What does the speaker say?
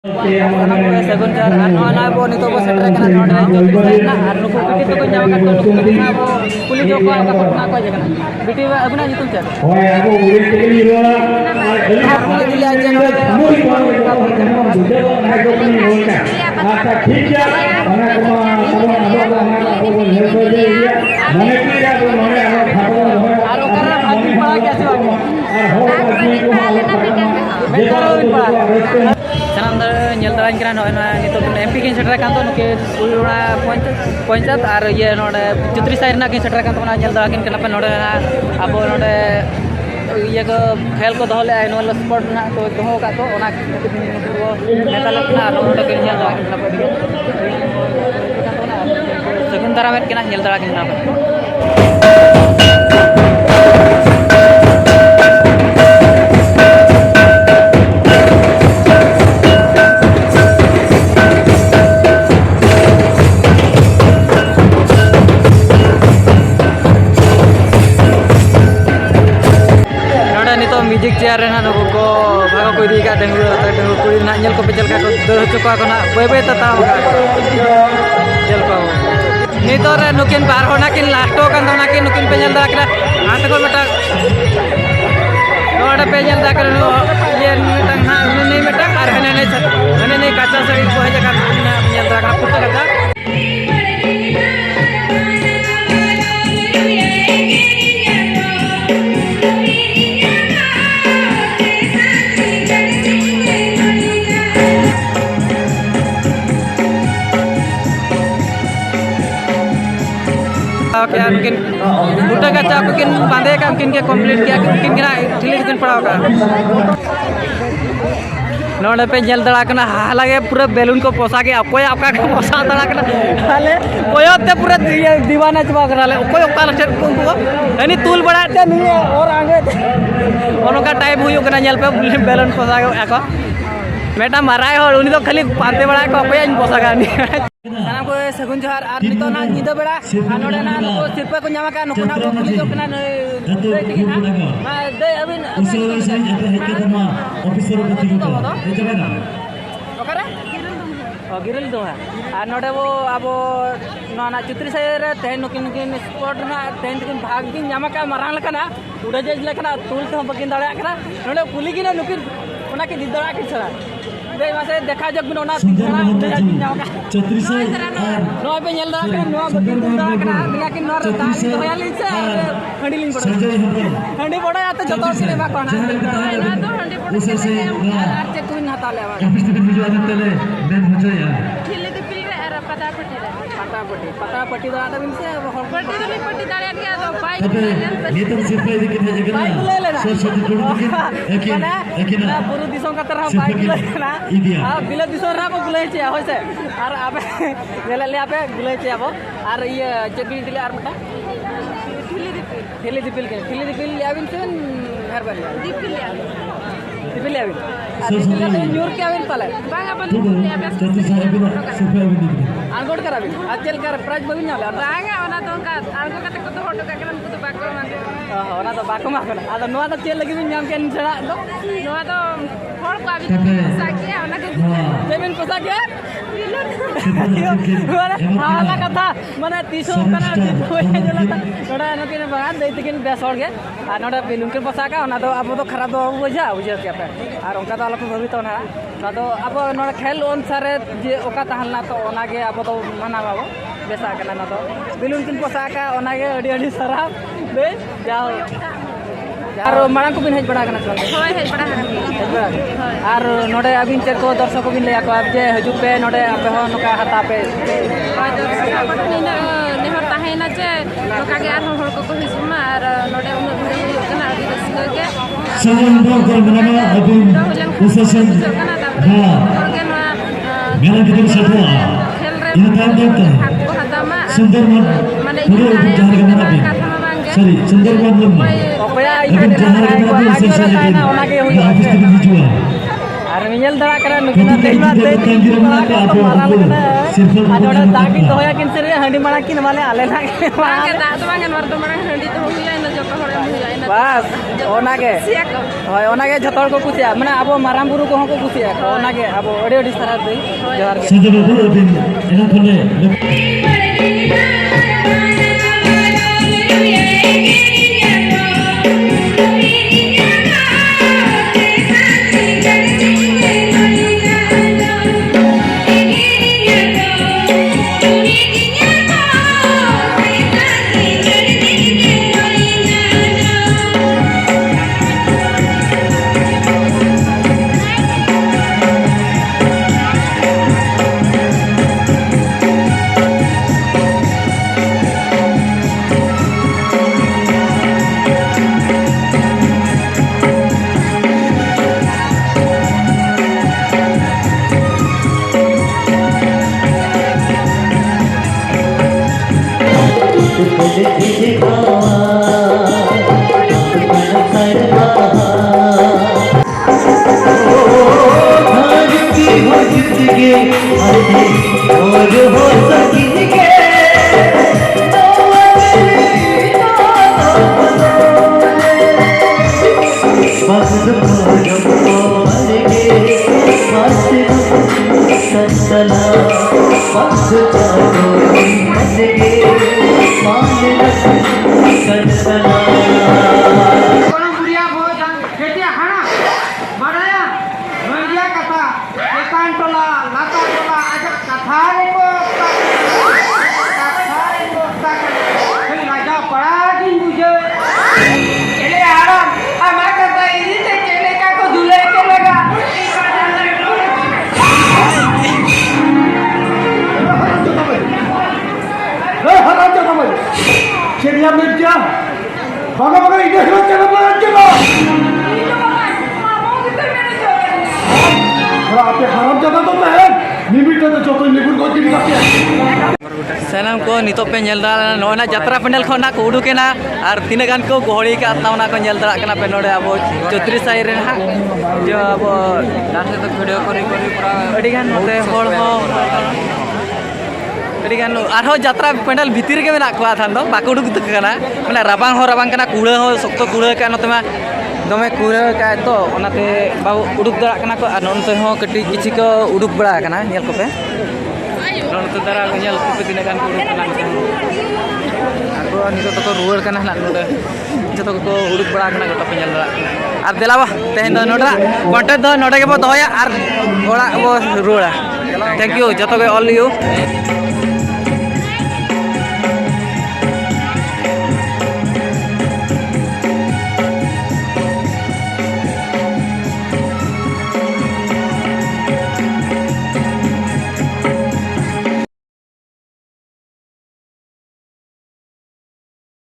Sanam ko seven jar ano bo nito bo setre kana nodre jodi na ar nuku kiti ko nyama ka nuku kiti na bo puli jo ko ka patna ko je kana biti abuna nitum jar hoy abu uri kiti ro ar dile aje no muri ko ka na ko ni hoka ata ठीक है mana ko abo help ho jaiya mane ki ya bo mane aro khabo ar okara bhagi pala ke ase bagi ar ho bagi ko alo betaro pa sanam nyel tarain kira no nito MP kin setra kan to nuke ulura ponchat ar ye node chutri sair na kin setra kan to na nyel tarakin kenapa node abo node ये को खेल को दोले annual sport ना तो दोहो का तो ओना नेता लोग ना नोड के nyel tarakin kenapa dia sementara met kena nyel tarakin kenapa music chair ना नुकु को भागो को इदी का डेंगू कुड़ी ना nyel को पेचल का को दर चुका को ना बे बे तता होगा चल को नितो रे नुकिन बार होना किन लास्टो kan तो ना किन नुकिन पेजल दा करा हाथ को मटा नोडे पेजल दा करा ये मिटंग ना नहीं मिटंग आर हने नहीं काचा सड़ी को है जगह पेजल दा करा फुट का क्या mungkin udah kaca mungkin pandai kan mungkin ke complete क्या mungkin kira ठीक दिन पड़ा होगा नोडे पे जल दड़ा कना हालांकि पूरे बैलून को पोसा के कोई आपका को पोसा दड़ा कना हाले कोई होते पूरे दीवाना चबा करा ले कोई ओका लटे को यानी तूल बढ़ाते नहीं है और आगे ओनका टाइप हुई कना जल पे बैलून पोसा के आको मेटा माराय और उनी तो खाली पाते बड़ा को कोई इन पोसा का नहीं sanam ko segun johar ar nito na nido beda anode na ko sirpa ko nyama ka no kuna ko puli jok na ma de abin officer okara giril do ha anode wo abo na chutri sai re ten nukin sport na ten kin bhag kin nyama ka marang lekana uda jej lekana tul to bakin dala kana node puli kin nukin ona ke didara ke chara दे मासे देखा जग बिना ना तीसरा उधर जाके जाओगा छतरी से no पे nyel दा के नो बगिन दा करा दिया कि नो रता तो या लिंच हंडी लिंग पड़ो हंडी पड़ो या तो जतो के बा कोना ना तो हंडी पड़ो से आर से तू नता लेवा कैपेसिटी वीडियो आते तले मैं मजा यार खेले दे प्री एर पता पट्टी दा आटा बिन से पट्टी तो नहीं पट्टी दाड़िया के तो बाइक ये तो सिर्फ ये कि जगह सो सो लेकिन ना पूरा दिसों का तरह बाइक लेना हां बिला दिसों रा को गुले छे होइसे आर आपे ले आपे गुले छे आबो आर ये चेकिंग दिले आर मटा ठिली दिपिल याबिन से हरबान दिपिल याबिन दिपिल न्यूर के याबिन पाले बांगा अपन जति साहेब सुफे याबिन आंगोड कराबिन आजल कर प्राइज बबिन नाले बांगा ओना तो का आंगो कते को तो होटो का करन को तो बाको मांगे ओना तो बाको मांगे आदा नोआ तो चेल लगी बिन नाम के छड़ा तो नोआ तो होड़ को आबिन पोसा के ओना के जेबिन पोसा के हाला कथा माने तीसो कना होए जला नोडा नकिन बागान दैतिकिन बेसोड़ के आ नोडा बेलुन के पोसा का ओना तो अब तो खराब तो बुझा के पे आर ओका तो अलग भाबी तो ना तो अब नोडा खेल अनुसार जे ओका तहलना तो ओना के अब तो माना बाबो बेसा कना ना तो बेलुन किन पोसा का ओना के अडी अडी सरा बे जाओ आर मांग को बिन हेज बड़ा कना होय हेज बड़ा आर नोडे अबिन चेक को दर्शक को बिन ले को अब जे हजू पे नोडे आपे हो नोका हाता पे नेहर ताहेना जे नोका के आर होड़ को हिजुमा आर नोडे उन भिडियो कना अडी रस्क के सजन दो को बनामा अबिन उसेशन हां मेरा कितने सफल इन टाइम देखते हैं सुंदर माने सॉरी सुंदर मतलब ओपया इधर जहां के बाद से ना ओना के हुई ऑफिस के बीच हुआ army nyel dara kena nukina tehma teh marah kena ada daging doya kin seri handi mana kin male ale na Bangke tak tu bangke wartu marang handi tu huya ina joko hore huya ina bas onage siak hoy onage jotor ko kusia mane abo maram buru ko ko kusia onage abo odi odi sara dei johar ge Sejauh ini, enak boleh. Seria media, bagaimana ini harus jalan jalan. Kalau apa haram jalan tu kan, nimit tu jodoh nimut kau kiri kaki. sanam ko nitok pe nyel dara nona jatra pandal khona ko udu kena ar tinagan ko gohori ka atna ko nyel dara kena pe node abo 34 sai ren ha jo abo dase to video kori pura adi gan note hol ho adi gan arho jatra pandal bhitir ke mena kwa than do baku udu tu kana mane rabang kana kula ho sokto kula ka note ma dome kura ka to onate bau uduk dara kana ko ar nonte ho kati kichi ko uduk bada kana nyel ko pe nonte dara nyel ko pe tinagan ko uduk kana aku nito to ko ruar kana nak node joto ko uduk bada kana goto pe nyel dara ar delawa tehen do nodra content do node ke bo doya ar ora bo ruara thank you joto ke all you